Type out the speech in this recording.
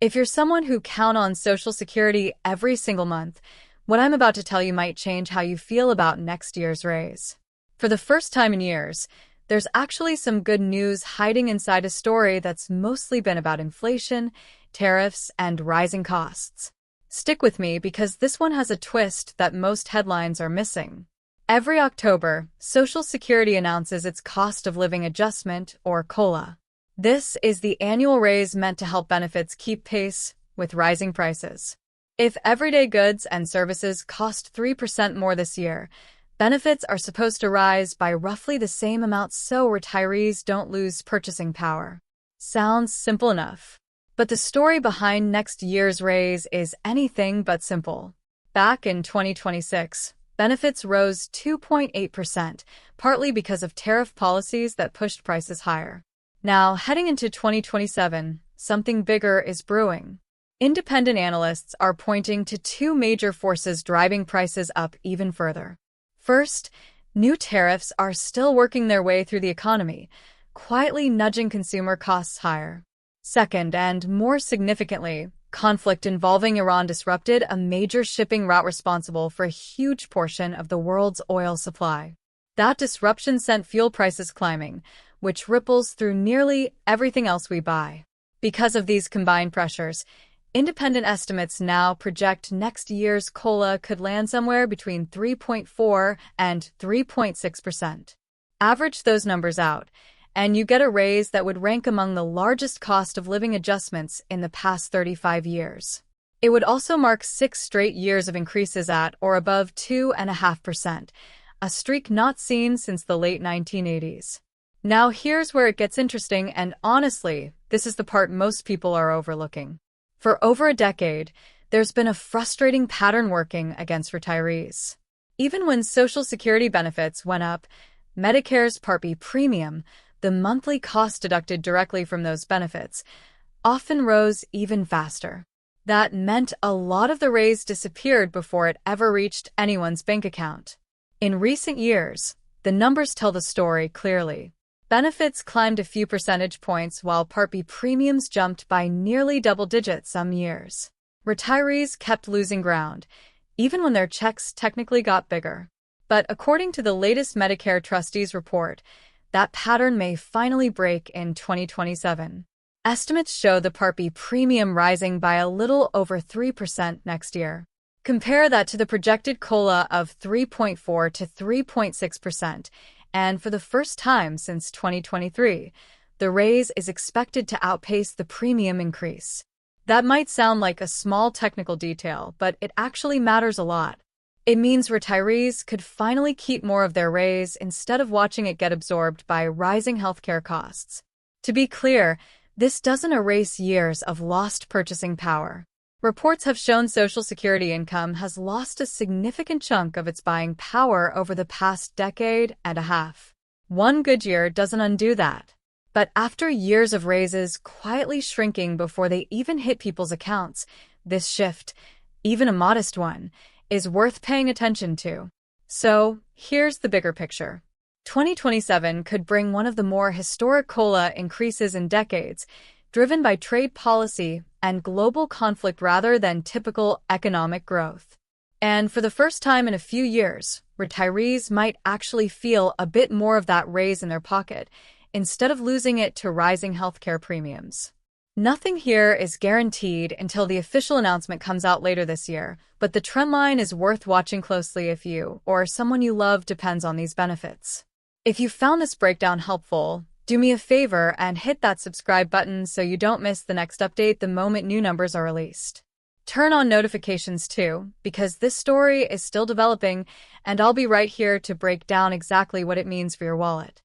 If you're someone who counts on Social Security every single month, what I'm about to tell you might change how you feel about next year's raise. For the first time in years, there's actually some good news hiding inside a story that's mostly been about inflation, tariffs, and rising costs. Stick with me because this one has a twist that most headlines are missing. Every October, Social Security announces its cost of living adjustment, or COLA. This is the annual raise meant to help benefits keep pace with rising prices. If everyday goods and services cost 3% more this year, benefits are supposed to rise by roughly the same amount so retirees don't lose purchasing power. Sounds simple enough. But the story behind next year's raise is anything but simple. Back in 2026, benefits rose 2.8%, partly because of tariff policies that pushed prices higher. Now, heading into 2027, something bigger is brewing. Independent analysts are pointing to two major forces driving prices up even further. First, new tariffs are still working their way through the economy, quietly nudging consumer costs higher. Second, and more significantly, conflict involving Iran disrupted a major shipping route responsible for a huge portion of the world's oil supply. That disruption sent fuel prices climbing, which ripples through nearly everything else we buy. Because of these combined pressures, independent estimates now project next year's COLA could land somewhere between 3.4 and 3.6%. Average those numbers out, and you get a raise that would rank among the largest cost of living adjustments in the past 35 years. It would also mark 6 straight years of increases at or above 2.5%, a streak not seen since the late 1980s. Now here's where it gets interesting, and honestly, this is the part most people are overlooking. For over a decade, there's been a frustrating pattern working against retirees. Even when Social Security benefits went up, Medicare's Part B premium, the monthly cost deducted directly from those benefits, often rose even faster. That meant a lot of the raise disappeared before it ever reached anyone's bank account. In recent years, the numbers tell the story clearly. Benefits climbed a few percentage points while Part B premiums jumped by nearly double digits some years. Retirees kept losing ground, even when their checks technically got bigger. But according to the latest Medicare Trustees report, that pattern may finally break in 2027. Estimates show the Part B premium rising by a little over 3% next year. Compare that to the projected COLA of 3.4 to 3.6%, and for the first time since 2023, the raise is expected to outpace the premium increase. That might sound like a small technical detail, but it actually matters a lot. It means retirees could finally keep more of their raise instead of watching it get absorbed by rising healthcare costs. To be clear, this doesn't erase years of lost purchasing power. Reports have shown Social Security income has lost a significant chunk of its buying power over the past decade and a half. One good year doesn't undo that. But after years of raises quietly shrinking before they even hit people's accounts, this shift, even a modest one, is worth paying attention to. So, here's the bigger picture. 2027 could bring one of the more historic COLA increases in decades, driven by trade policy and global conflict rather than typical economic growth. And for the first time in a few years, retirees might actually feel a bit more of that raise in their pocket, instead of losing it to rising healthcare premiums. Nothing here is guaranteed until the official announcement comes out later this year, but the trend line is worth watching closely if you or someone you love depends on these benefits. If you found this breakdown helpful, do me a favor and hit that subscribe button so you don't miss the next update the moment new numbers are released. Turn on notifications too, because this story is still developing, and I'll be right here to break down exactly what it means for your wallet.